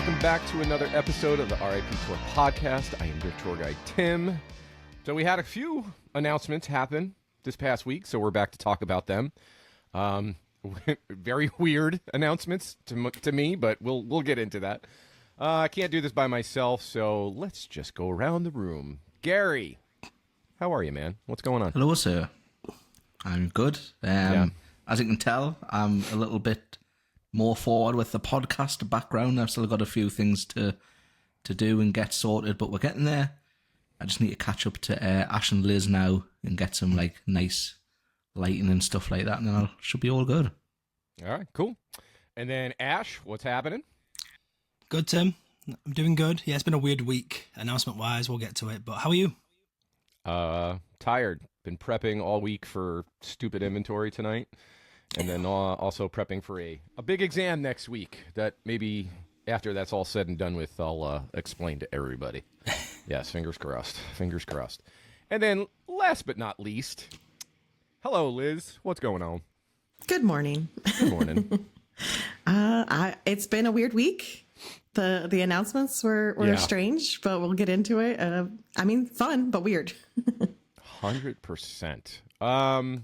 welcome back to another episode of the RIP Tour podcast. I am your tour guide, Tim. So we had a few announcements happen this past week, so we're back to talk about them. Very weird announcements to me, but we'll get into that. I can't do this by myself, so let's just go around the room. Gary, how are you, man? What's going on? Hello, sir. I'm good. As you can tell, I'm a little bit more forward with the podcast background. I've still got a few things to do and get sorted, but we're getting there. I just need to catch up to Ash and Liz now and get some nice lighting and stuff like that, and then I should be all good. All right, cool. And then Ash, what's happening? Good, Tim. I'm doing good. Yeah, it's been a weird week, announcement-wise. We'll get to it. But how are you? Tired. Been prepping all week for stupid inventory tonight. And then also prepping for a big exam next week that maybe after that's all said and done with, I'll explain to everybody. Yes, fingers crossed. Fingers crossed. And then last but not least, hello, Liz. What's going on? Good morning. Good morning. It's been a weird week. The announcements were strange, but we'll get into it. Fun, but weird. 100%.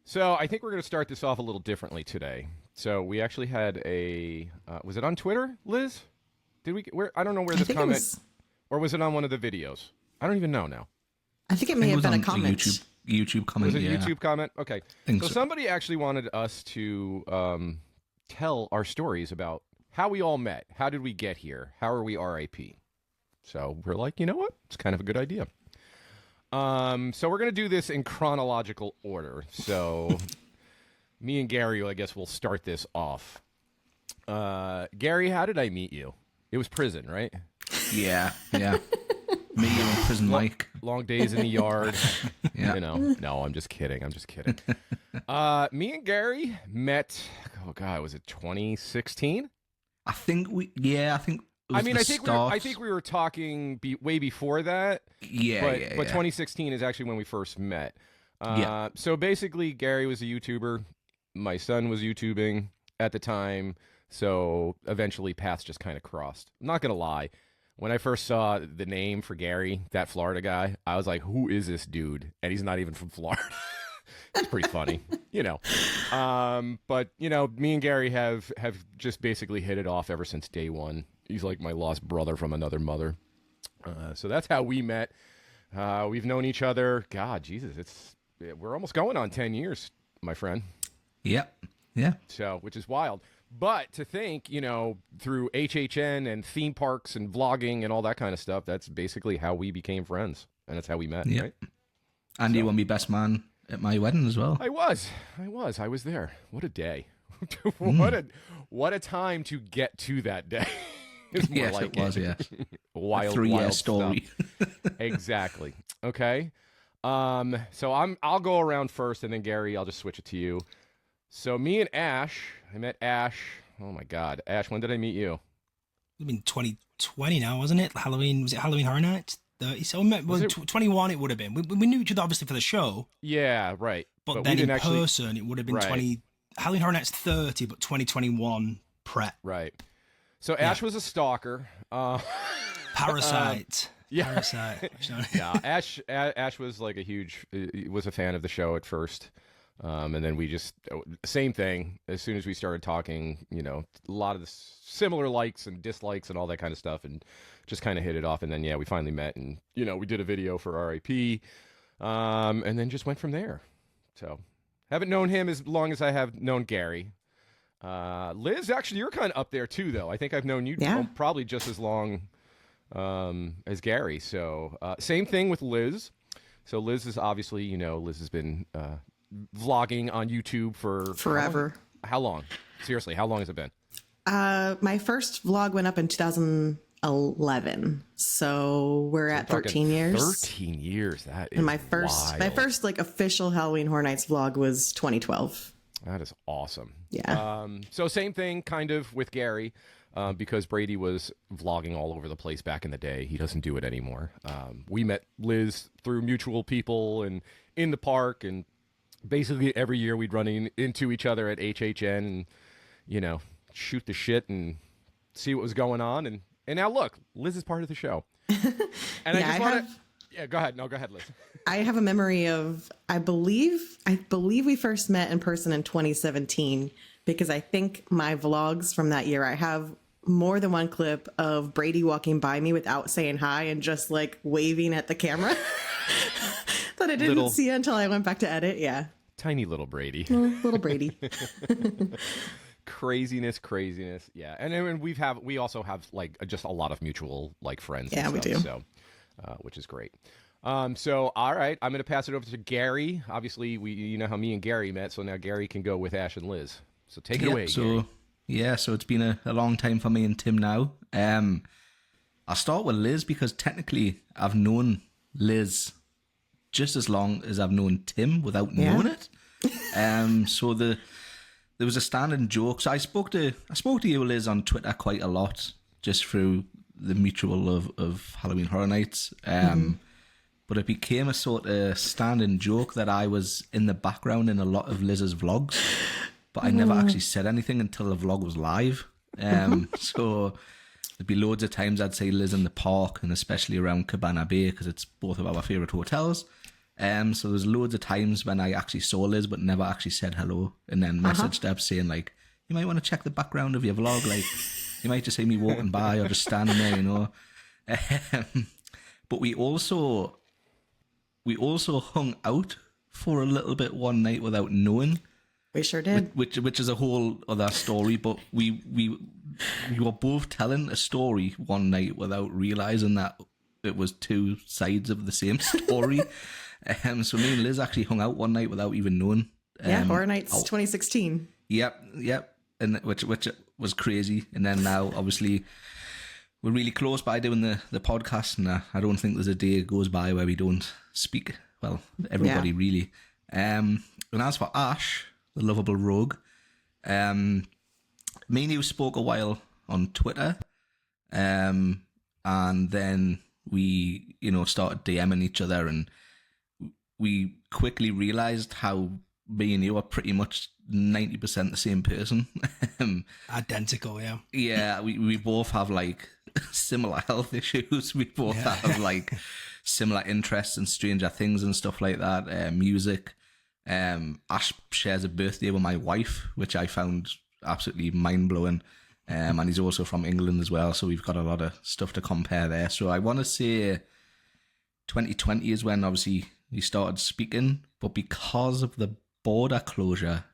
So I think we're going to start this off a little differently today. So we actually had a was it on Twitter, Liz? Did we? I don't know where this comment, or was it on one of the videos? I don't even know now. I think it may have been a comment. YouTube comment. Was it a YouTube comment? Okay. So somebody actually wanted us to tell our stories about how we all met. How did we get here? How are we RIP? So we're like, you know what? It's kind of a good idea. So we're going to do this in chronological order. So me and Gary, I guess we'll start this off. Gary, how did I meet you? It was prison, right? Yeah. Me and prison Mike. Long days in the yard. Yeah. You know. No, I'm just kidding. Me and Gary met, was it 2016? I think I think we were talking way before that. But 2016 is actually when we first met. So basically, Gary was a YouTuber. My son was YouTubing at the time. So eventually, paths just kind of crossed. I'm not gonna lie. When I first saw the name for Gary, that Florida guy, I was like, "Who is this dude?" And he's not even from Florida. It's pretty funny, you know. But you know, me and Gary have just basically hit it off ever since day one. He's like my lost brother from another mother. So that's how we met. We've known each other. God, Jesus, we're almost going on 10 years, my friend. Yep. Yeah. So, which is wild. But to think, you know, through HHN and theme parks and vlogging and all that kind of stuff, that's basically how we became friends. And that's how we met, right? And you were my best man at my wedding as well. I was there. What a day. What a time to get to that day. Yes, it was. Wild 3-year story. Exactly. Okay. So I'll go around first, and then Gary, I'll just switch it to you. So me and Ash, I met Ash. Oh my God, Ash, when did I meet you? It's been 2020 now, wasn't it? Halloween Horror Nights? 30. So we met, 21 it would have been. We knew each other obviously for the show. Yeah, right. But then in person, it would have been 20. Halloween Horror Nights 30, but 2021 prep. Right. So Ash was a stalker. Parasite. Parasite. Yeah, Ash was like was a fan of the show at first. And then we just, same thing. As soon as we started talking, you know, a lot of the similar likes and dislikes and all that kind of stuff, and just kind of hit it off. And then, we finally met, and, you know, we did a video for RIP, and then just went from there. So, haven't known him as long as I have known Gary. Liz, actually, you're kind of up there too, though. I think I've known you probably just as long as Gary. So, same thing with Liz. So, Liz is obviously, you know, Liz has been vlogging on YouTube for forever. How long? Seriously, how long has it been? My first vlog went up in 2011, so we're at 13 years. 13 years. That is and my first official Halloween Horror Nights vlog was 2012. That is awesome. Yeah. So same thing kind of with Gary, because Brady was vlogging all over the place back in the day. He doesn't do it anymore. We met Liz through mutual people and in the park, and basically every year we'd run into each other at HHN and, you know, shoot the shit and see what was going on, and now look, Liz is part of the show. And I just want to. Yeah, go ahead. No, go ahead, Liz. I have a memory of, I believe we first met in person in 2017, because I think my vlogs from that year, I have more than one clip of Brady walking by me without saying hi and just like waving at the camera that I didn't see until I went back to edit. Yeah. Tiny little Brady. Little Brady. Craziness. Yeah. And then we also have like just a lot of mutual like friends. Yeah, and stuff, we do. So, which is great. So, all right, I'm going to pass it over to Gary. Obviously, you know how me and Gary met, so now Gary can go with Ash and Liz. So take it away, Gary. Yeah, so it's been a long time for me and Tim now. I'll start with Liz because technically I've known Liz just as long as I've known Tim without knowing it. So there was a standing joke. So I spoke to you, Liz, on Twitter quite a lot, just through the mutual of Halloween Horror Nights. But it became a sort of standing joke that I was in the background in a lot of Liz's vlogs, but I never actually said anything until the vlog was live. So there'd be loads of times I'd say Liz in the park, and especially around Cabana Bay, because it's both of our favourite hotels. So there's loads of times when I actually saw Liz but never actually said hello, and then messaged her saying like, you might want to check the background of your vlog, like you might just see me walking by or just standing there, you know. But we also hung out for a little bit one night without knowing. We sure did. Which is a whole other story, but we were both telling a story one night without realising that it was two sides of the same story. So me and Liz actually hung out one night without even knowing. Horror Nights 2016. Yep. And which was crazy. And then now, obviously, we're really close by doing the podcast, and I don't think there's a day goes by where we don't speak. Well, everybody really. And as for Ash, the lovable rogue, me and you spoke a while on Twitter, and then we, started DMing each other, and we quickly realised how me and you are pretty much 90% the same person. Identical, yeah. Yeah, we both have like similar health issues. We both have like similar interests in Stranger Things and stuff like that. Music. Ash shares a birthday with my wife, which I found absolutely mind-blowing. And he's also from England as well, so we've got a lot of stuff to compare there. So I want to say 2020 is when obviously we started speaking, but because of the border closure,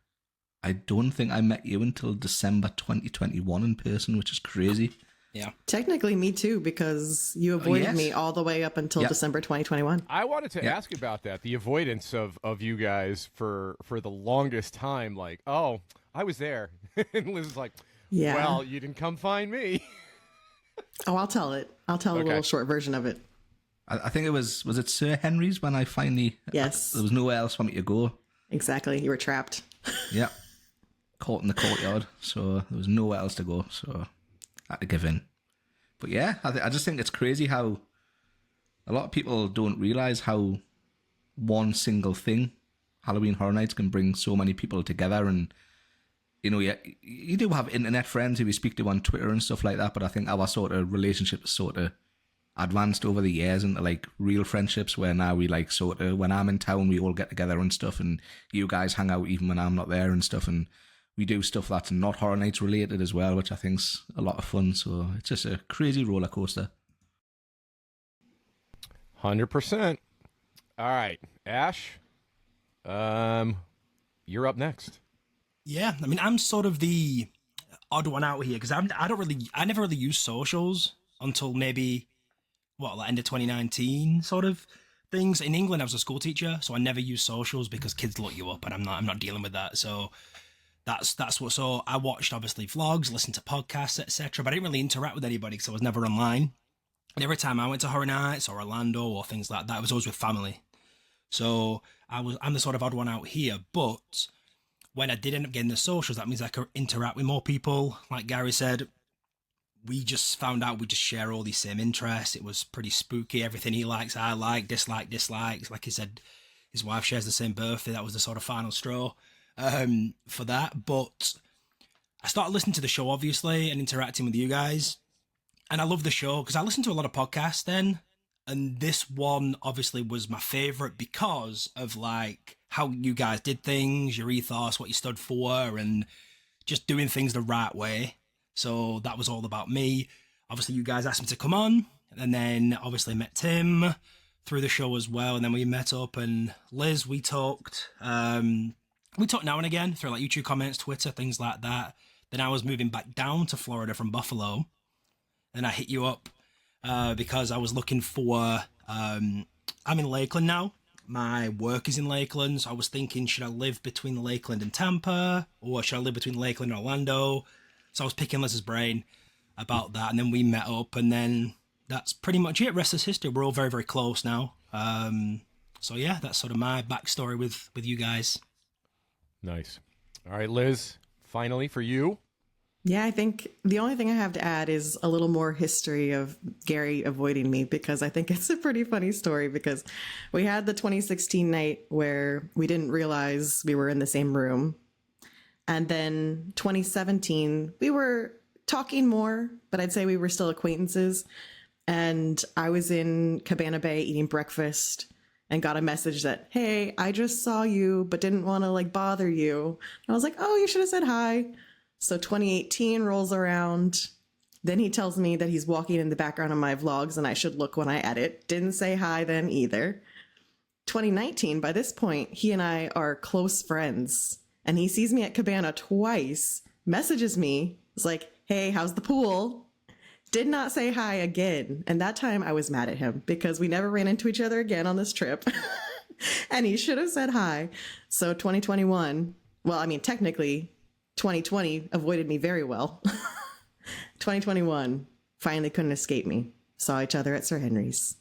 I don't think I met you until December 2021 in person, which is crazy. Yeah. Technically me too, because you avoided me all the way up until December 2021. I wanted to ask about that, the avoidance of you guys for the longest time. Like, oh, I was there. And Liz is like, well, you didn't come find me. Oh, I'll tell it. I'll tell a little short version of it. I think it was it Sir Henry's when I finally... Yes. There was nowhere else for me to go. Exactly. You were trapped. Yeah. Caught in the courtyard. So there was nowhere else to go. So I had to give in. But yeah, I just think it's crazy how a lot of people don't realise how one single thing, Halloween Horror Nights, can bring so many people together. And, you do have internet friends who you speak to on Twitter and stuff like that, but I think our sort of relationship is sort of advanced over the years into like real friendships, where now we like sort of, when I'm in town, we all get together and stuff, and you guys hang out even when I'm not there and stuff, and we do stuff that's not Horror Nights related as well, which I think's a lot of fun. So it's just a crazy roller coaster. 100%. All right, Ash, you're up next. Yeah, I mean, I'm sort of the odd one out here because I never really used socials until maybe end of 2019 sort of things. In England, I was a school teacher, so I never used socials because kids look you up, and I'm not dealing with that. So that's what. So I watched obviously vlogs, listened to podcasts, etc. But I didn't really interact with anybody because I was never online. And every time I went to Horror Nights or Orlando or things like that, it was always with family. So I'm the sort of odd one out here, but when I did end up getting the socials, that means I could interact with more people. Like Gary said, we just found out we just share all these same interests. It was pretty spooky. Everything he likes, I like, dislikes. Like he said, his wife shares the same birthday. That was the sort of final straw for that. But started listening to the show, obviously, and interacting with you guys. And I love the show because I listened to a lot of podcasts then. And this one obviously was my favorite because of like how you guys did things, your ethos, what you stood for, and just doing things the right way. So that was all about me. Obviously, you guys asked me to come on, and then obviously met Tim through the show as well. And then we met up, and Liz, we talked. We talk now and again through like YouTube comments, Twitter, things like that. Then I was moving back down to Florida from Buffalo. Then I hit you up because I was looking for, I'm in Lakeland now. My work is in Lakeland. So I was thinking, should I live between Lakeland and Tampa? Or should I live between Lakeland and Orlando? So I was picking Liz's brain about that. And then we met up, and then that's pretty much it. Rest is history. We're all very, very close now. So yeah, that's sort of my backstory with you guys. Nice. All right, Liz, finally for you. Yeah, I think the only thing I have to add is a little more history of Gary avoiding me, because I think it's a pretty funny story, because we had the 2016 night where we didn't realize we were in the same room. And then 2017, we were talking more, but I'd say we were still acquaintances. And I was in Cabana Bay eating breakfast and got a message that, hey, I just saw you, but didn't want to like bother you. And I was like, oh, you should have said hi. So 2018 rolls around. Then he tells me that he's walking in the background of my vlogs and I should look when I edit. Didn't say hi then either. 2019, by this point, he and I are close friends. And he sees me at Cabana twice, messages me, is like, hey, how's the pool? Did not say hi again. And that time I was mad at him because we never ran into each other again on this trip. And he should have said hi. So 2021, well, I mean, technically 2020 avoided me very well. 2021 finally couldn't escape me. Saw each other at Sir Henry's.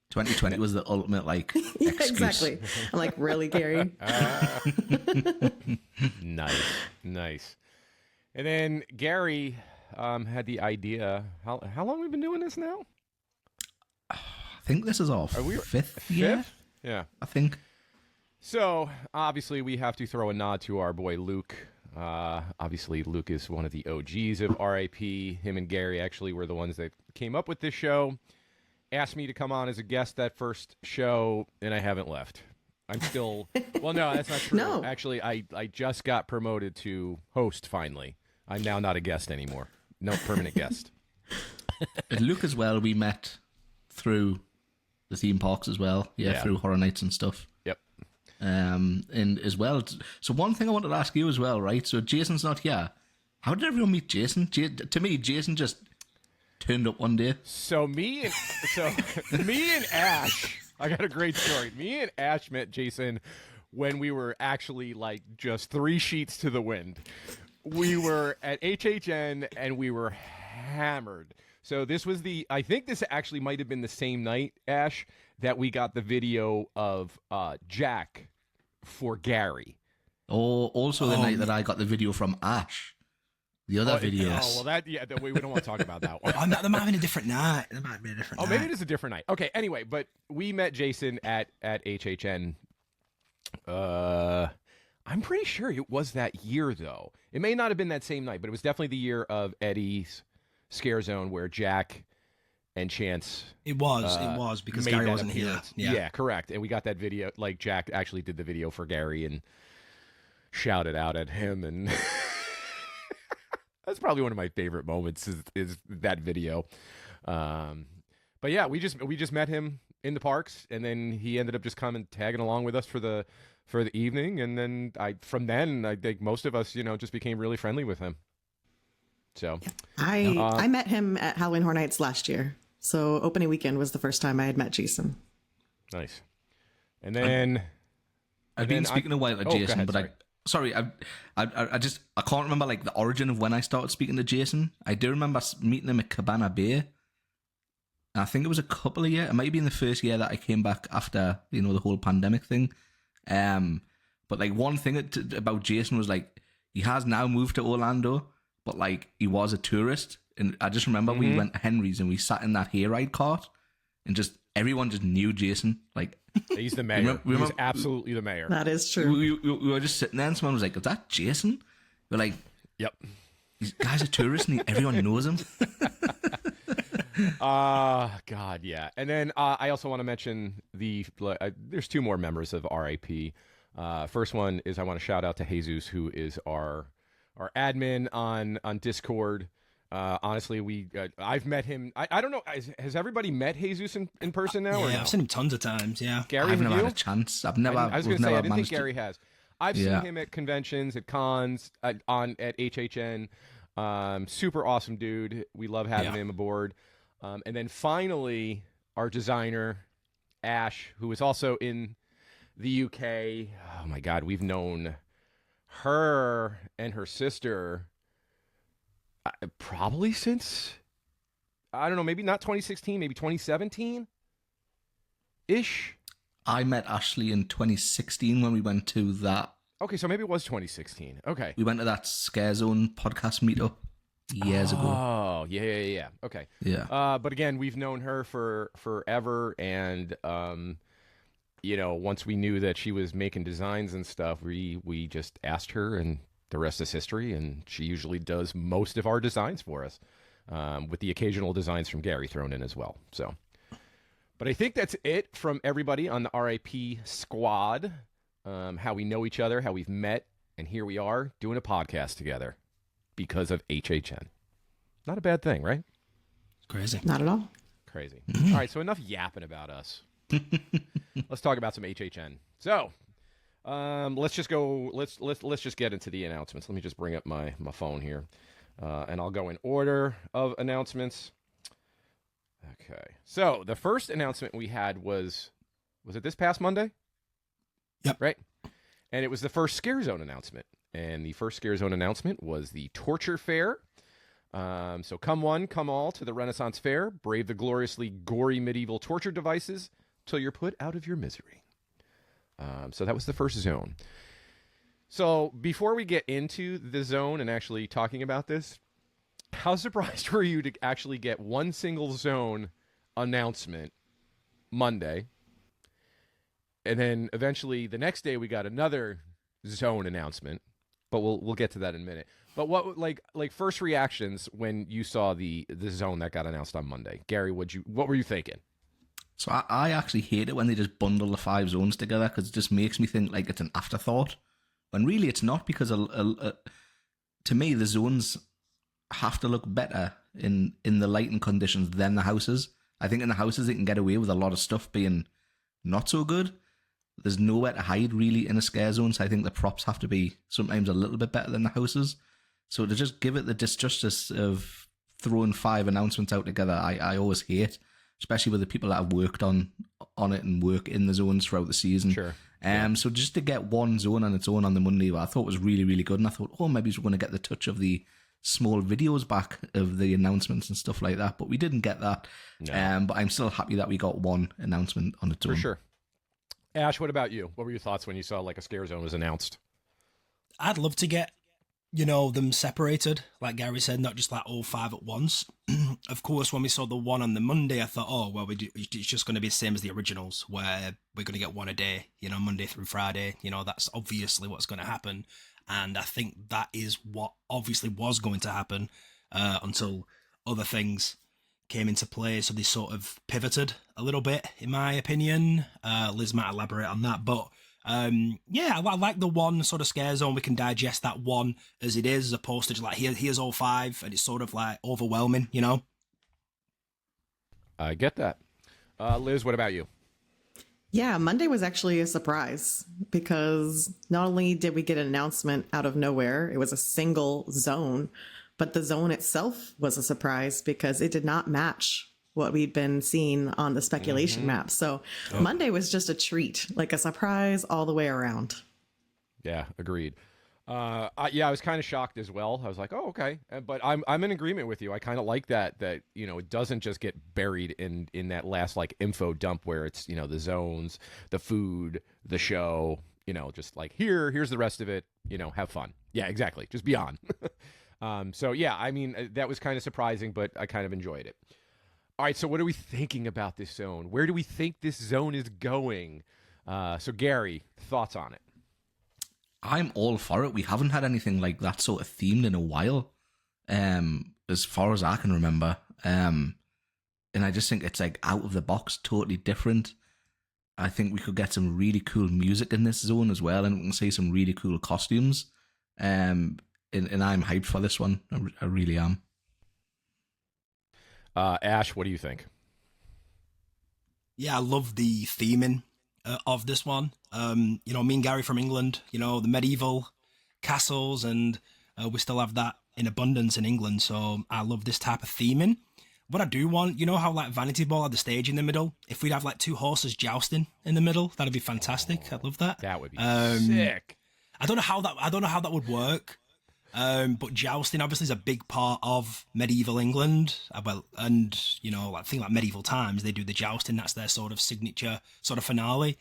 2020 was the ultimate, like, yeah, excuse. exactly. I'm like, really, Gary? Nice. And then Gary had the idea. How long have we been doing this now? I think this is our fifth year. Yeah, I think. So obviously we have to throw a nod to our boy Luke. Obviously Luke is one of the OGs of RIP. Him and Gary actually were the ones that came up with this show. Asked me to come on as a guest that first show, and I haven't left. I'm still... Well, no, that's not true. No. Actually, I just got promoted to host, finally. I'm now not a guest anymore. No permanent guest. And Luke as well, we met through the theme parks as well. Yeah, through Horror Nights and stuff. Yep. And as well... So one thing I wanted to ask you as well, right? So Jason's not here. How did everyone meet Jason? To me, Jason just... turned up one day. So me and Ash, I got a great story. Me and Ash met Jason when we were actually like just 3 sheets to the wind. We were at HHN and we were hammered. So this was I think this actually might have been the same night, Ash, that we got the video of Jack for Gary. Oh, also the night that I got the video from Ash. The other videos. Oh, well, we don't want to talk about that one. That might have been a different night. That might have been a different night. Maybe it is a different night. Okay, anyway, but we met Jason at HHN. I'm pretty sure it was that year, though. It may not have been that same night, but it was definitely the year of Eddie's Scarezone where Jack and Chance... It was, because Gary wasn't here. Yeah, correct. And we got that video, like Jack actually did the video for Gary and shouted out at him, and... That's probably one of my favorite moments is that video. But yeah, we just met him in the parks, and then he ended up just coming tagging along with us for the evening, and then I think most of us just became really friendly with him. So I met him at Halloween Horror Nights last year. So opening weekend was the first time I had met Jason. Nice. And then I've been speaking a while to Jason, but Sorry, I can't remember like the origin of when I started speaking to Jason. I do remember meeting him at Cabana Bay. And I think it was a couple of years. It might be in the first year that I came back after the whole pandemic thing. But like one thing about Jason was like he has now moved to Orlando, but like he was a tourist. And I just remember we went to Henry's and we sat in that hayride cart, and just everyone just knew Jason. Like. He's the mayor. He's absolutely the mayor. That is true. We were just sitting there and someone was like, is that Jason? We're like, Yep. These guys are tourists and everyone knows them. God, yeah. And then I also want to mention there's two more members of RIP. First one is I want to shout out to Jesus, who is our admin on Discord. Honestly, I've met him. I don't know. Has everybody met Jesus in person now? Yeah, or no? I've seen him tons of times. Yeah, Gary, I've never had a chance. I was going to say I didn't think Gary has. I've seen him at conventions, at cons, at HHN. Super awesome dude. We love having him aboard. And then finally, our designer, Ash, who is also in the UK. Oh my God, we've known her and her sister probably since, I don't know, maybe not 2016, maybe 2017-ish. I met Ashley in 2016 when we went to that. Okay, so maybe it was 2016. Okay. We went to that Scarezone podcast meetup years ago. Oh, yeah. Okay. Yeah. But again, we've known her for forever, and once we knew that she was making designs and stuff, we just asked her, and the rest is history. And she usually does most of our designs for us, with the occasional designs from Gary thrown in as well. So, but I think that's it from everybody on the RIP squad. How we know each other, how we've met, and here we are doing a podcast together because of HHN. Not a bad thing, right? Crazy. Not at all. Crazy. All right, so enough yapping about us. Let's talk about some HHN. So, let's just go. Let's just get into the announcements. Let me just bring up my phone here, and I'll go in order of announcements. Okay. So the first announcement we had was it this past Monday? Yep. Right. And it was the first Scarezone announcement. And the first Scarezone announcement was the Torture Faire. So come one, come all to the Renaissance Fair. Brave the gloriously gory medieval torture devices till you're put out of your misery. So that was the first zone. So before we get into the zone and actually talking about this, how surprised were you to actually get one single zone announcement Monday? And then eventually the next day we got another zone announcement, but we'll get to that in a minute. But what like first reactions when you saw the zone that got announced on Monday? Gary, what were you thinking? So I actually hate it when they just bundle the 5 zones together, because it just makes me think like it's an afterthought, when really it's not, because to me the zones have to look better in the lighting conditions than the houses. I think in the houses they can get away with a lot of stuff being not so good. There's nowhere to hide really in a Scarezone, so I think the props have to be sometimes a little bit better than the houses. So to just give it the disjustice of throwing 5 announcements out together, I always hate, especially with the people that have worked on it and work in the zones throughout the season. Sure. So just to get one zone on its own on the Monday, I thought was really, really good. And I thought, maybe we're going to get the touch of the small videos back of the announcements and stuff like that. But we didn't get that. No. But I'm still happy that we got one announcement on its own. For sure. Ash, what about you? What were your thoughts when you saw like a Scarezone was announced? I'd love to get, them separated, like Gary said, not just like all 5 at once. Of course, when we saw the one on the Monday, I thought, it's just going to be the same as the originals, where we're going to get one a day, Monday through Friday. That's obviously what's going to happen. And I think that is what obviously was going to happen until other things came into play. So they sort of pivoted a little bit, in my opinion. Liz might elaborate on that. But I like the one sort of Scarezone. We can digest that one as it is, as opposed to just like, here's all 5, and it's sort of like overwhelming, I get that. Liz, what about you? Yeah, Monday was actually a surprise, because not only did we get an announcement out of nowhere, it was a single zone, but the zone itself was a surprise because it did not match what we'd been seeing on the speculation map. So Monday was just a treat, like a surprise all the way around. Yeah, agreed. I was kind of shocked as well. I was like, oh, okay. But I'm in agreement with you. I kind of like that, it doesn't just get buried in that last like info dump where it's, the zones, the food, the show, just like here's the rest of it, have fun. Yeah, exactly. Just be on. That was kind of surprising, but I kind of enjoyed it. All right, so what are we thinking about this zone? Where do we think this zone is going? So Gary, thoughts on it? I'm all for it. We haven't had anything like that sort of themed in a while, as far as I can remember. And I just think it's like out of the box, totally different. I think we could get some really cool music in this zone as well, and we can see some really cool costumes. And I'm hyped for this one. I really am. Ash, what do you think? Yeah, I love the theming of this one. Me and Gary from England, the medieval castles, and we still have that in abundance in England. So I love this type of theming. What I do want, how like Vanity Ball had the stage in the middle? If we'd have like two horses jousting in the middle, that'd be fantastic. I'd love that. That would be sick. I don't know how that would work. But jousting obviously is a big part of medieval England. And I think like medieval times, they do the jousting. That's their sort of signature sort of finale.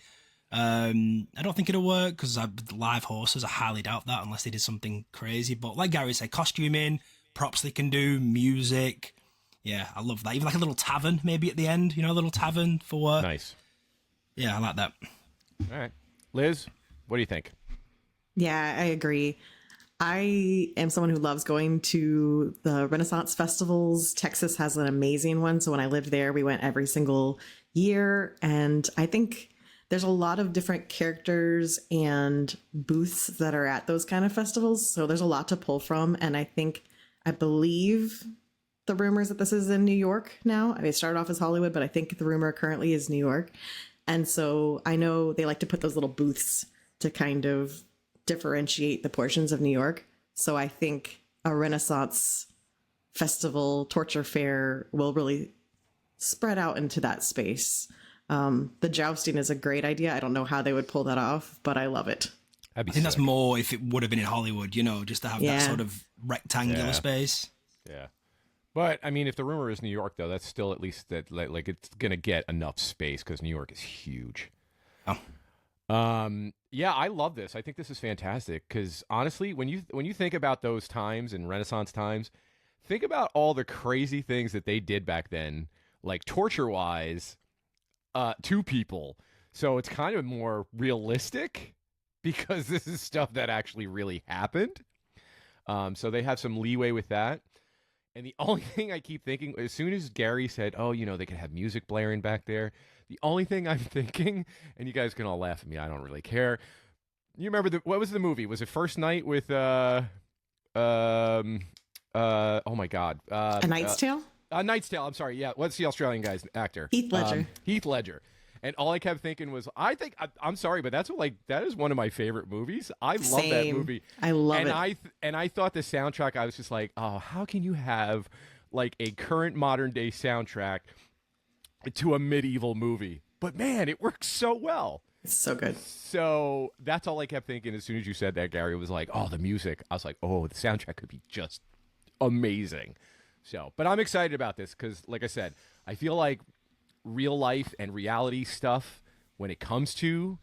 I don't think it'll work because live horses, I highly doubt that unless they did something crazy. But like Gary said, costuming, props they can do, music. Yeah, I love that. Even like a little tavern maybe at the end, a little tavern for... Nice. Yeah, I like that. All right. Liz, what do you think? Yeah, I agree. I am someone who loves going to the Renaissance festivals. Texas has an amazing one. So when I lived there, we went every single year. And I think there's a lot of different characters and booths that are at those kind of festivals. So there's a lot to pull from. And I believe the rumors that this is in New York now. I mean, it started off as Hollywood, but I think the rumor currently is New York. And so I know they like to put those little booths to kind of differentiate the portions of New York. So I think a Renaissance festival, Torture Faire, will really spread out into that space. The jousting is a great idea. I don't know how they would pull that off, but I love it. I think that's more if it would have been in Hollywood, just to have that sort of rectangular space. Yeah. But, I mean, if the rumor is New York, though, that's still at least that like it's going to get enough space because New York is huge. Oh. Yeah, I love this. I think this is fantastic because honestly, when you think about those times and Renaissance times, think about all the crazy things that they did back then, like torture-wise, to people. So it's kind of more realistic because this is stuff that actually really happened. So they have some leeway with that. And the only thing I keep thinking, as soon as Gary said, oh, they could have music blaring back there, the only thing I'm thinking, and you guys can all laugh at me, I don't really care. You remember, what was the movie? Was it First Night with, oh my God. A Knight's Tale? A Knight's Tale, I'm sorry, yeah. What's the Australian guy's actor? Heath Ledger. Heath Ledger. And all I kept thinking was, I'm sorry, but that is one of my favorite movies. I love that movie. I love it. And I thought the soundtrack, I was just like, oh, how can you have like a current modern day soundtrack to a medieval movie? But man, it works so well. It's so good. So that's all I kept thinking as soon as you said that, Gary. It was like, oh, the music. I was like, oh, the soundtrack could be just amazing. So, but I'm excited about this because, like I said, I feel like real life and reality stuff when it comes to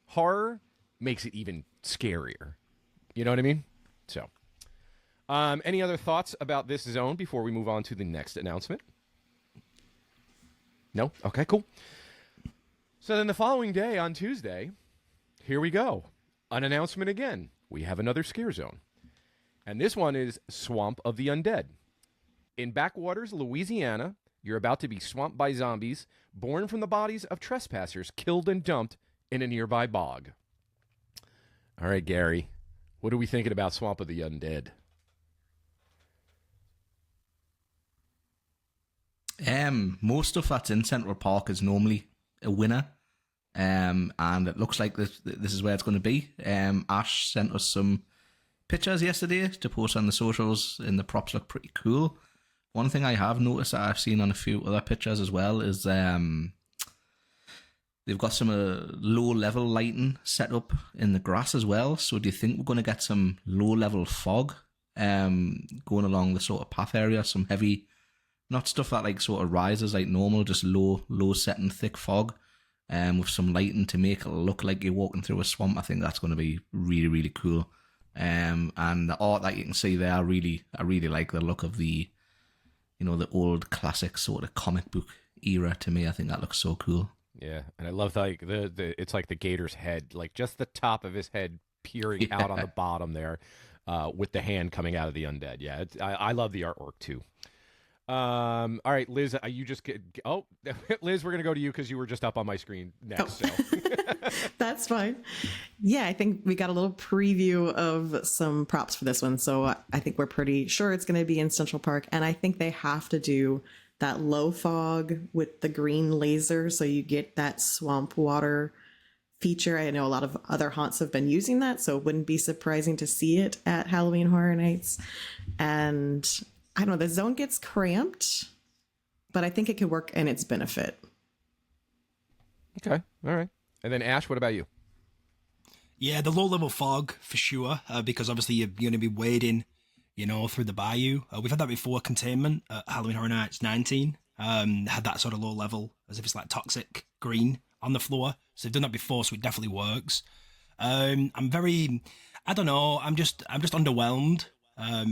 horror makes it even scarier. You know what I mean? So, any other thoughts about this zone before we move on to the next announcement? No? Okay, cool. So then the following day on Tuesday, here we go. An announcement again. We have another scare zone. And this one is Swamp of the Undead. In Backwaters, Louisiana, you're about to be swamped by zombies born from the bodies of trespassers killed and dumped in a nearby bog. All right, Gary, what are we thinking about Swamp of the Undead? Most stuff that's in Central Park is normally a winner, and it looks like this is where it's going to be. Ash sent us some pictures yesterday to post on the socials, and the props look pretty cool. One thing I have noticed that I've seen on a few other pictures as well is they've got some low-level lighting set up in the grass as well. So do you think we're going to get some low-level fog going along the sort of path area? Some heavy, not stuff that like sort of rises like normal, just low-setting thick fog with some lighting to make it look like you're walking through a swamp. I think that's going to be really, really cool. And the art that you can see there, I really like the look of the the old classic sort of comic book era. To me, I think that looks so cool. Yeah, and I love like the it's like the gator's head, like just the top of his head peering out on the bottom there with the hand coming out of the undead. Yeah, I love the artwork too. All right, Liz, you just get. Oh, Liz, we're gonna go to you because you were just up on my screen next. Oh. So. That's fine. Yeah, I think we got a little preview of some props for this one, so I think we're pretty sure it's going to be in Central Park, and I think they have to do that low fog with the green laser, so you get that swamp water feature. I know a lot of other haunts have been using that, so it wouldn't be surprising to see it at Halloween Horror Nights. And I don't know, the zone gets cramped, but I think it could work in its benefit. Okay, all right. And then Ash, what about you? Yeah, the low-level fog for sure, because obviously you're going to be wading, through the bayou. We've had that before, containment at Halloween Horror Nights 19. Had that sort of low level, as if it's like toxic green on the floor. So they've done that before, so it definitely works. I'm just underwhelmed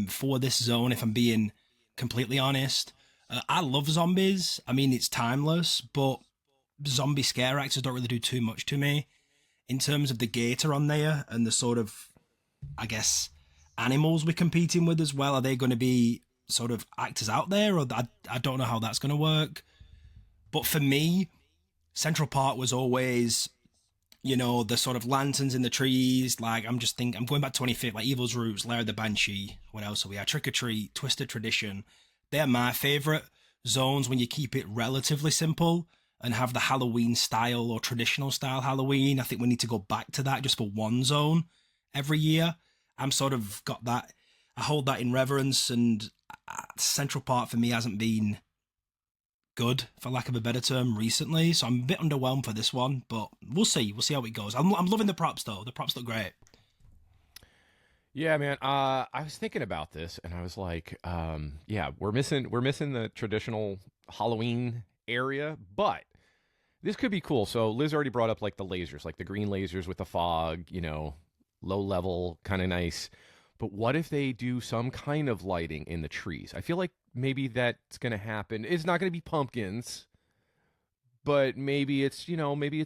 for this zone, if I'm being completely honest. I love zombies. I mean, it's timeless, but zombie scare actors don't really do too much to me. In terms of the gator on there and the sort of, I guess, animals we're competing with as well, are they going to be sort of actors out there? Or I don't know how that's going to work. But for me, Central Park was always, the sort of lanterns in the trees. Like, I'm going back to 25th, like Evil's Roots, Lair of the Banshee. What else are we at? Trick or Treat, Twisted Tradition. They're my favourite zones when you keep it relatively simple and have the Halloween style or traditional style Halloween. I think we need to go back to that just for one zone every year. I'm sort of got that, I hold that in reverence, and Central Park for me hasn't been good, for lack of a better term, recently. So I'm a bit underwhelmed for this one, but we'll see. We'll see how it goes. I'm loving the props though. The props look great. Yeah, man. I was thinking about this, and I was like, we're missing the traditional Halloween area, but this could be cool. So Liz already brought up like the lasers, like the green lasers with the fog, low level, kind of nice. But what if they do some kind of lighting in the trees? I feel like maybe that's going to happen. It's not going to be pumpkins, but maybe it's,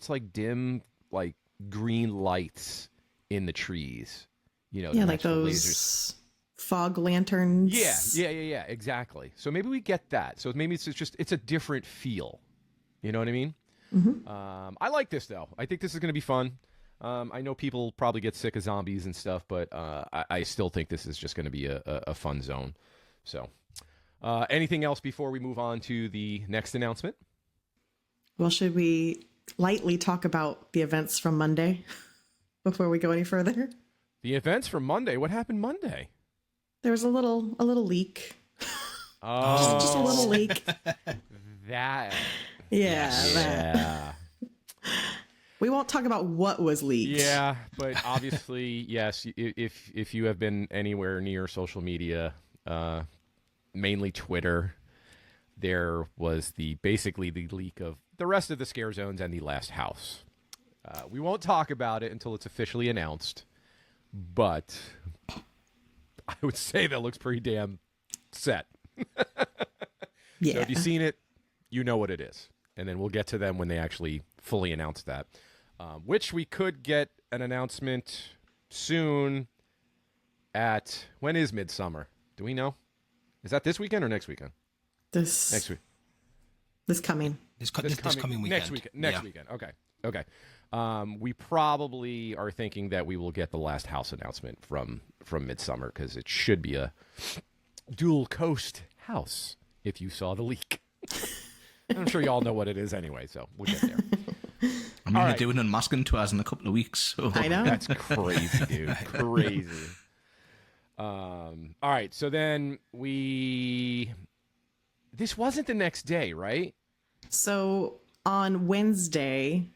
like dim, like green lights in the trees, like those lasers. Fog lanterns. Yeah, exactly. So maybe we get that. So maybe it's a different feel. You know what I mean? Mm-hmm. I like this though. I think this is going to be fun. I know people probably get sick of zombies and stuff, but I still think this is just going to be a fun zone. So, anything else before we move on to the next announcement? Well, should we lightly talk about the events from Monday before we go any further? The events from Monday? What happened Monday? There was a little leak. Oh, just a little leak. That. Yeah. That. We won't talk about what was leaked. Yeah, but obviously, yes. If you have been anywhere near social media, mainly Twitter, there was basically the leak of the rest of the scare zones and the last house. We won't talk about it until it's officially announced, but I would say that looks pretty damn set. Yeah. So if you've seen it, you know what it is. And then we'll get to them when they actually fully announce that. Which we could get an announcement soon at... When is Midsummer? Do we know? Is that this weekend or next weekend? Next week. This coming weekend. Next weekend. Okay. We probably are thinking that we will get the last house announcement from Midsummer, because it should be a dual coast house, if you saw the leak. I'm sure you all know what it is anyway, so we'll get there. I mean, they're doing unmasking tours in a couple of weeks. So. I know. That's crazy, dude. Crazy. All right, so then this wasn't the next day, right? So on Wednesday,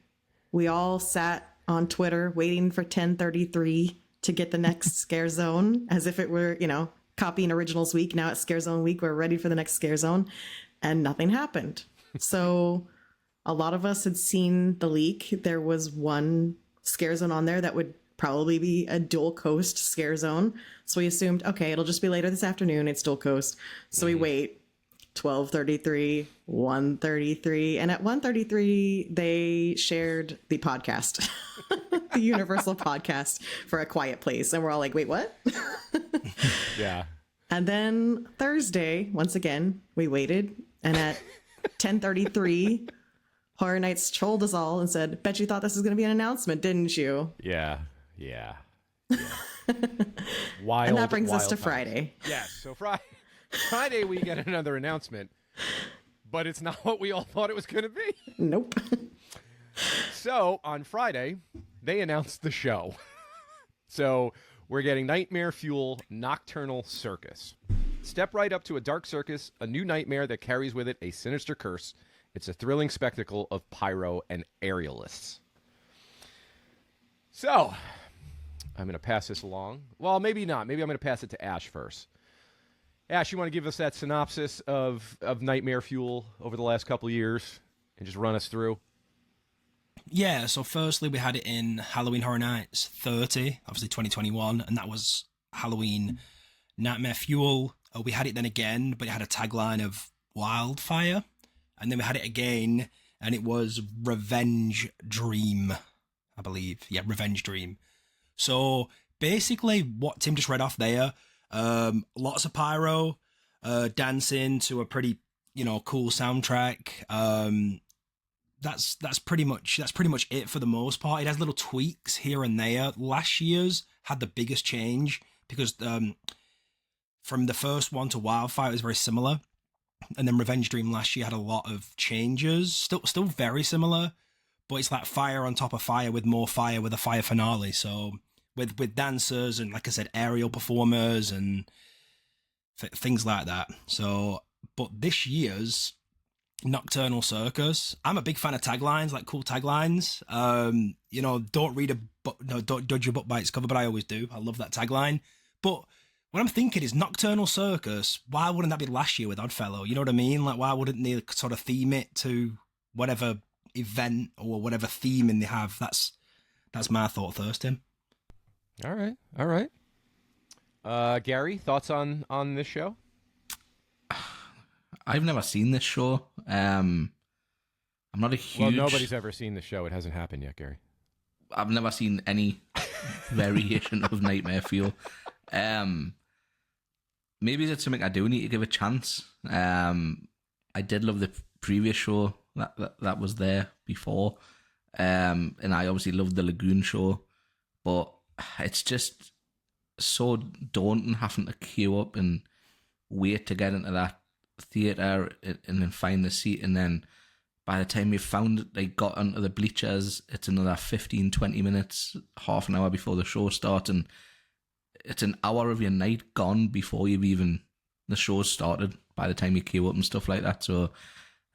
we all sat on Twitter waiting for 10:33 to get the next Scare Zone, as if it were, copying originals week. Now it's Scare Zone week. We're ready for the next Scare Zone, and nothing happened. So a lot of us had seen the leak. There was one Scare Zone on there that would probably be a dual coast Scare Zone. So we assumed, okay, it'll just be later this afternoon. It's dual coast. So we wait 12:33, 1:33. And at 1:33, they shared the podcast. the Universal podcast for A Quiet Place. And we're all like, wait, what? Yeah. And then Thursday, once again, we waited. And at 10:33, Horror Nights trolled us all and said, bet you thought this was going to be an announcement, didn't you? Yeah. Wild, and that brings us to times. Friday. Yes. So Friday we get another announcement, but it's not what we all thought it was going to be. Nope. So on Friday, they announced the show. So we're getting Nightmare Fuel Nocturnal Circus. Step right up to a dark circus, a new nightmare that carries with it a sinister curse. It's a thrilling spectacle of pyro and aerialists. So I'm going to pass this along. Well, maybe not. Maybe I'm going to pass it to Ash first. Ash, you want to give us that synopsis of Nightmare Fuel over the last couple of years and just run us through? Yeah, so firstly, we had it in Halloween Horror Nights 30, obviously 2021, and that was Halloween Nightmare Fuel. We had it then again, but it had a tagline of Wildfire. And then we had it again, and it was Revenge Dream, I believe. Yeah, Revenge Dream. So basically what Tim just read off there, lots of pyro, dancing to a pretty, cool soundtrack. That's pretty much it for the most part. It has little tweaks here and there. Last year's had the biggest change because from the first one to Wildfire, it was very similar. And then Revenge Dream last year had a lot of changes. Still very similar, but it's like fire on top of fire with more fire with a fire finale. So with dancers and, like I said, aerial performers and things like that. So, but this year's Nocturnal Circus, I'm a big fan of taglines, like cool taglines. Don't read a book, don't judge a book by its cover, but I always do. I love that tagline. But what I'm thinking is Nocturnal Circus, why wouldn't that be last year with Oddfellow? You know what I mean? Like, why wouldn't they sort of theme it to whatever event or whatever theming they have? That's my thought first, Tim. All right. Gary, thoughts on this show? I've never seen this show. I'm not a huge... Well, nobody's ever seen the show. It hasn't happened yet, Gary. I've never seen any variation of Nightmare Fuel. Maybe it's something I do need to give a chance. I did love the previous show that was there before. And I obviously loved the Lagoon show. But it's just so daunting having to queue up and wait to get into that theatre and then find the seat, and then by the time you've found it, they got onto the bleachers, it's another 15-20 minutes, half an hour before the show starts, and it's an hour of your night gone before the show started by the time you queue up and stuff like that. So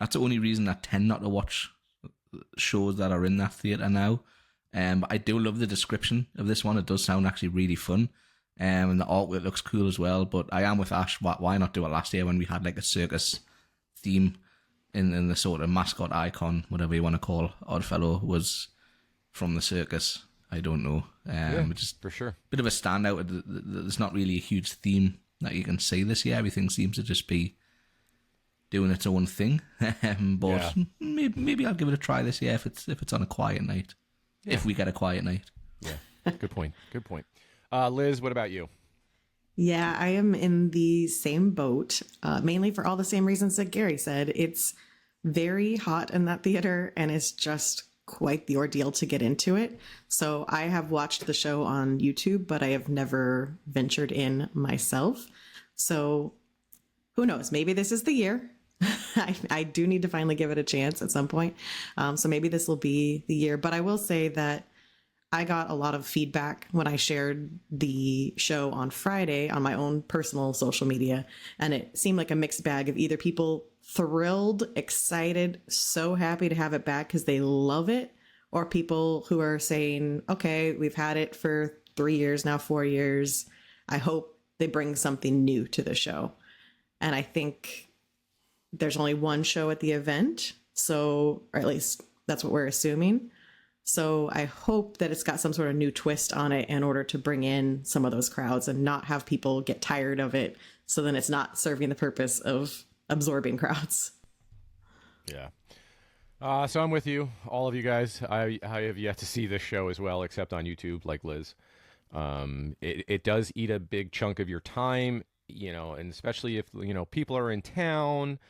that's the only reason I tend not to watch shows that are in that theatre now. But I do love the description of this one. It does sound actually really fun. And the artwork looks cool as well. But I am with Ash. Why not do it last year when we had like a circus theme in the sort of mascot icon, whatever you want to call Oddfellow, was from the circus. I don't know. Just for sure. Bit of a standout. There's not really a huge theme that you can see this year. Everything seems to just be doing its own thing. But maybe I'll give it a try this year if it's on a quiet night. Yeah. If we get a quiet night. Yeah. Good point. Liz, what about you? Yeah, I am in the same boat, mainly for all the same reasons that Gary said. It's very hot in that theater, and it's just quite the ordeal to get into it. So I have watched the show on YouTube, but I have never ventured in myself. So who knows? Maybe this is the year. I do need to finally give it a chance at some point. So maybe this will be the year. But I will say that I got a lot of feedback when I shared the show on Friday on my own personal social media. And it seemed like a mixed bag of either people thrilled, excited, so happy to have it back because they love it, or people who are saying, okay, we've had it for 3 years now, 4 years. I hope they bring something new to the show. And I think there's only one show at the event. So, or at least that's what we're assuming. So I hope that it's got some sort of new twist on it in order to bring in some of those crowds and not have people get tired of it. So then it's not serving the purpose of absorbing crowds. Yeah. So I'm with you, all of you guys. I have yet to see this show as well, except on YouTube, like Liz. It does eat a big chunk of your time, and especially if people are in town.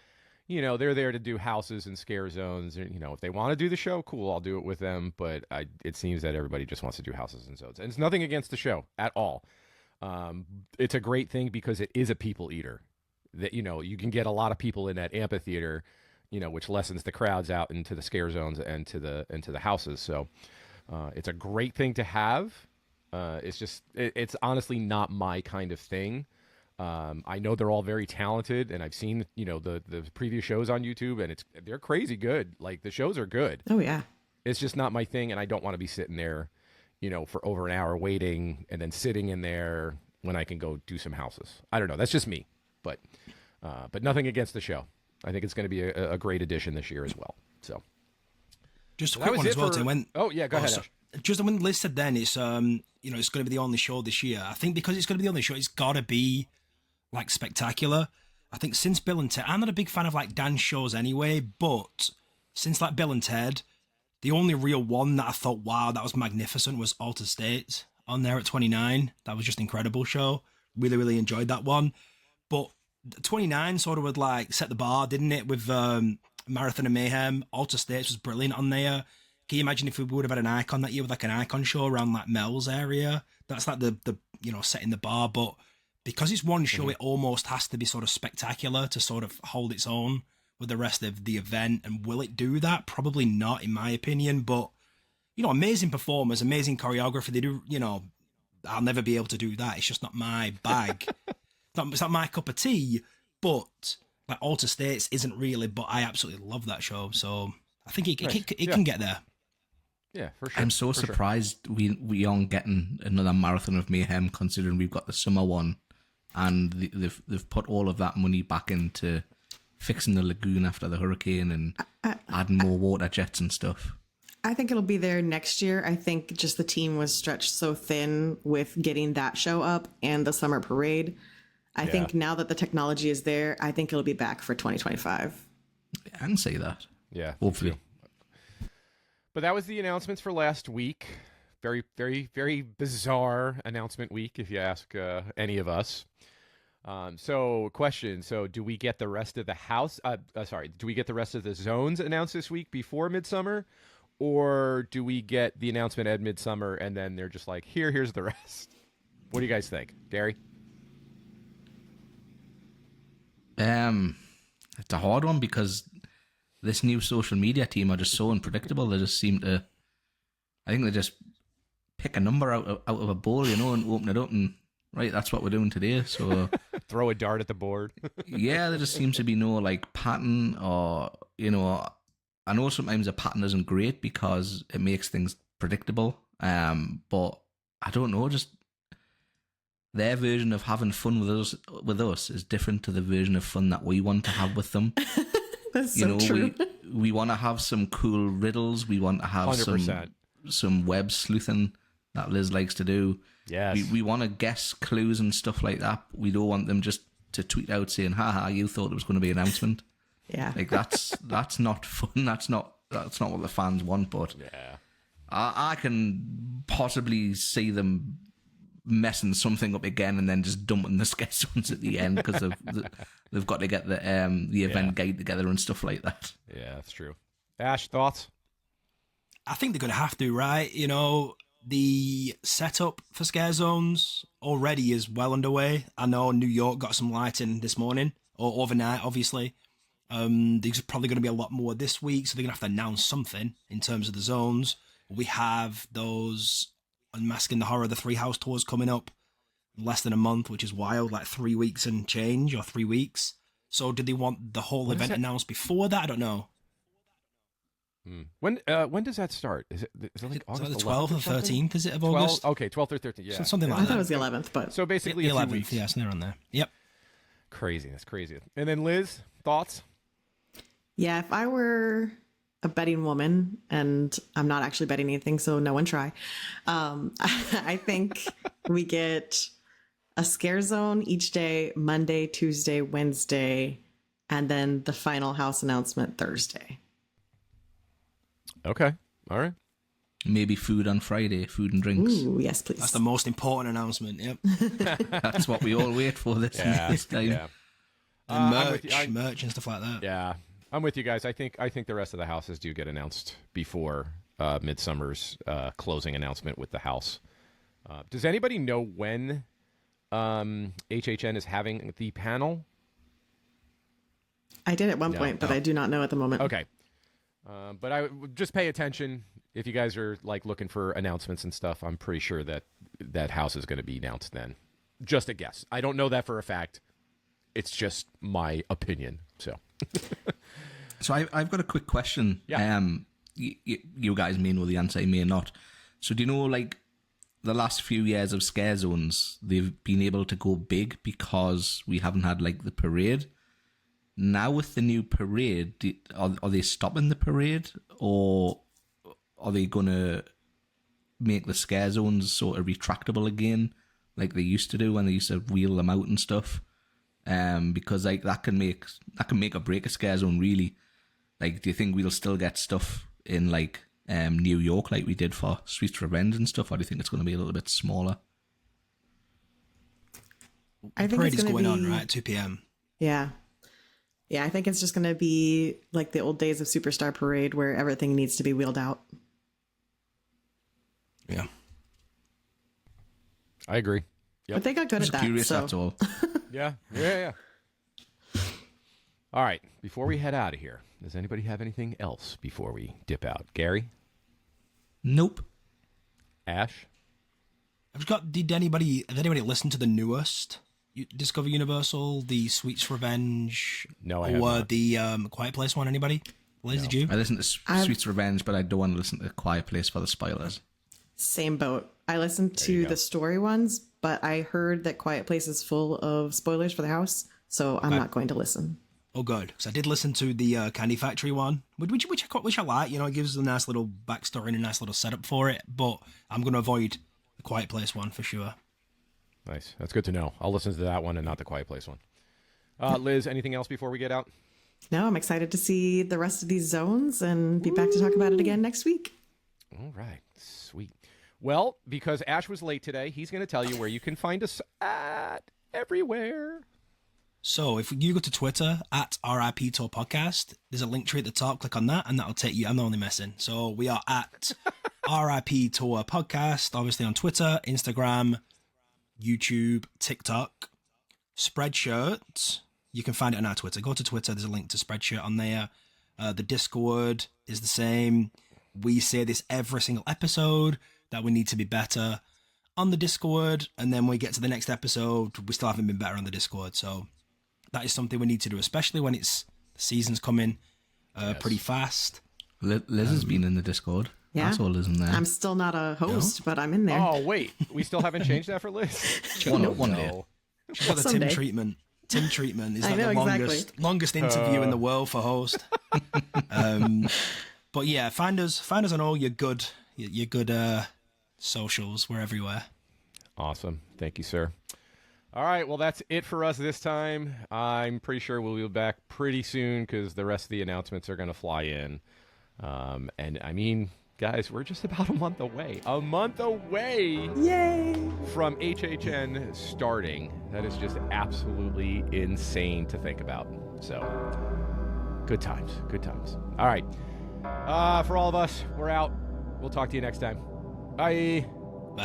They're there to do houses and scare zones. If they want to do the show, cool, I'll do it with them. But it seems that everybody just wants to do houses and zones, and it's nothing against the show at all. It's a great thing because it is a people eater. That you can get a lot of people in that amphitheater. Which lessens the crowds out into the scare zones and to the houses. So it's a great thing to have. It's honestly not my kind of thing. I know they're all very talented, and I've seen the previous shows on YouTube, and they're crazy good. Like, the shows are good. Oh yeah. It's just not my thing, and I don't want to be sitting there, for over an hour waiting and then sitting in there when I can go do some houses. I don't know. That's just me, but nothing against the show. I think it's going to be a great addition this year as well. So, just a quick one as well. Oh yeah, go ahead. So, just when Liz said then it's it's going to be the only show this year. I think because it's going to be the only show, it's got to be like spectacular. I think since Bill and Ted, I'm not a big fan of like dance shows anyway, but since like Bill and Ted, the only real one that I thought, wow, that was magnificent was Altered States on there at 29. That was just an incredible show. Really, really enjoyed that one. But 29 sort of would like set the bar, didn't it, with Marathon of Mayhem. Altered States was brilliant on there. Can you imagine if we would have had an icon that year with like an icon show around like Mel's area? That's like the setting the bar. But because it's one show, it almost has to be sort of spectacular to sort of hold its own with the rest of the event. And will it do that? Probably not, in my opinion. But amazing performers, amazing choreography. They do. I'll never be able to do that. It's just not my bag. It's not my cup of tea, but like Altered States isn't really, but I absolutely love that show. So I think it can get there. Yeah, for sure. I'm so surprised we aren't getting another Marathon of Mayhem, considering we've got the summer one, and they've put all of that money back into fixing the lagoon after the hurricane and adding more water jets and stuff. I think it'll be there next year. I think just the team was stretched so thin with getting that show up and the summer parade. I think now that the technology is there, I think it'll be back for 2025. I can say that. Yeah. Hopefully. But that was the announcements for last week. Very, very, very bizarre announcement week, if you ask any of us. So, question. So, do we get the rest of the house? Do we get the rest of the zones announced this week before Midsummer? Or do we get the announcement at Midsummer and then they're just like, here's the rest? What do you guys think? Gary? It's a hard one because this new social media team are just so unpredictable. They just seem to, I think they just pick a number out of a bowl, and open it up and, right, that's what we're doing today. So throw a dart at the board. Yeah, there just seems to be no like pattern or, I know sometimes a pattern isn't great because it makes things predictable. But I don't know, just their version of having fun with us is different to the version of fun that we want to have with them. That's so true. We want to have some cool riddles. We want to have 100%. some web sleuthing that Liz likes to do. Yes. We want to guess clues and stuff like that. We don't want them just to tweet out saying, haha, you thought it was going to be an announcement. Yeah. Like that's not fun. That's not what the fans want, but yeah. I can possibly see them messing something up again and then just dumping the Scarezone at the end because they've got to get the event guide together and stuff like that. Yeah, that's true. Ash, thoughts? I think they're going to have to, right? The setup for Scare Zones already is well underway. I know New York got some lighting this morning, or overnight, obviously. There's probably going to be a lot more this week, so they're going to have to announce something in terms of the zones. We have those Unmasking the Horror, the 3 house tours coming up in less than a month, which is wild, like 3 weeks and change, or 3 weeks. So did they want the whole event announced before that? I don't know. When does that start? Is it like August the 12th or 13th? Is it of August? Okay, 12th or 13th. Yeah, something like that. I thought it was the 11th, but so basically the 11th. Weeks. Yes, they're on there. Yep. Crazy. That's crazy. And then Liz, thoughts? Yeah, if I were a betting woman, and I'm not actually betting anything, so no one try. I think we get a Scare Zone each day, Monday, Tuesday, Wednesday, and then the final house announcement Thursday. Okay. All right. Maybe food on Friday, food and drinks. Ooh, yes, please. That's the most important announcement. Yep. That's what we all wait for this time. Yeah. And merch and stuff like that. Yeah, I'm with you guys. I think the rest of the houses do get announced before Midsummer's closing announcement with the house. Does anybody know when HHN is having the panel? I did at one point, but I do not know at the moment. Okay. But I would just pay attention if you guys are like looking for announcements and stuff. I'm pretty sure that house is going to be announced then. Just a guess. I don't know that for a fact. It's just my opinion. So I've got a quick question. Yeah. You guys may know the answer, you may not. So do you know, like, the last few years of Scarezones, they've been able to go big because we haven't had, like, the parade. Now with the new parade, are they stopping the parade, or are they going to make the Scarezones sort of retractable again, like they used to do when they used to wheel them out and stuff? Because like that can make or break a Scarezone, really. Like, do you think we'll still get stuff in like New York like we did for Sweet's Revenge and stuff, or do you think it's going to be a little bit smaller? I think parade it's is going on, right? 2 p.m. Yeah. I think it's just going to be like the old days of Superstar Parade where everything needs to be wheeled out. Yeah. I agree. Yep. But they got good at that. Curious, so. that's all. Yeah. All right. Before we head out of here, does anybody have anything else before we dip out? Gary? Nope. Ash? Did anybody listen to the newest Discover Universal, the Sweet's Revenge? No, I have or not. the Quiet Place one? Anybody? Liz, did you? I listened to Sweet's Revenge, but I don't want to listen to Quiet Place for the spoilers. Same boat. I listened to the story ones, but I heard that Quiet Place is full of spoilers for the house, so I'm not going to listen. Oh, good. Because I did listen to the Candy Factory one, which I like. You know, it gives a nice little backstory and a nice little setup for it. But I'm going to avoid the Quiet Place one for sure. Nice. That's good to know. I'll listen to that one and not the Quiet Place one. Liz, anything else before we get out? No, I'm excited to see the rest of these zones and be back to talk about it again next week. All right. Sweet. Well, because Ash was late today, he's going to tell you where you can find us at everywhere. So if you go to Twitter at RIP Tour Podcast, there's a link tree at the top. Click on that, and that'll take you. I'm the only messing. So we are at RIP Tour Podcast, obviously on Twitter, Instagram, YouTube, TikTok, Spreadshirt. You can find it on our Twitter. Go to Twitter. There's a link to Spreadshirt on there. The Discord is the same. We say this every single episode that we need to be better on the Discord, and then when we get to the next episode, we still haven't been better on the Discord. So that is something we need to do, especially when the season's coming pretty fast. Liz has been in the Discord. Yeah. That's all Liz in there. I'm still not a host, but I'm in there. Oh, wait. We still haven't changed that for Liz? One day. She's got the Someday. Tim treatment. Tim treatment is I like know, the exactly. longest interview in the world for host. But yeah, find us on all your good socials. We're everywhere. Awesome. Thank you, sir. All right. Well, that's it for us this time. I'm pretty sure we'll be back pretty soon because the rest of the announcements are going to fly in. And I mean, guys, we're just about a month away. Yay! From HHN starting. That is just absolutely insane to think about. So, good times. All right. For all of us, we're out. We'll talk to you next time. Bye. Bye.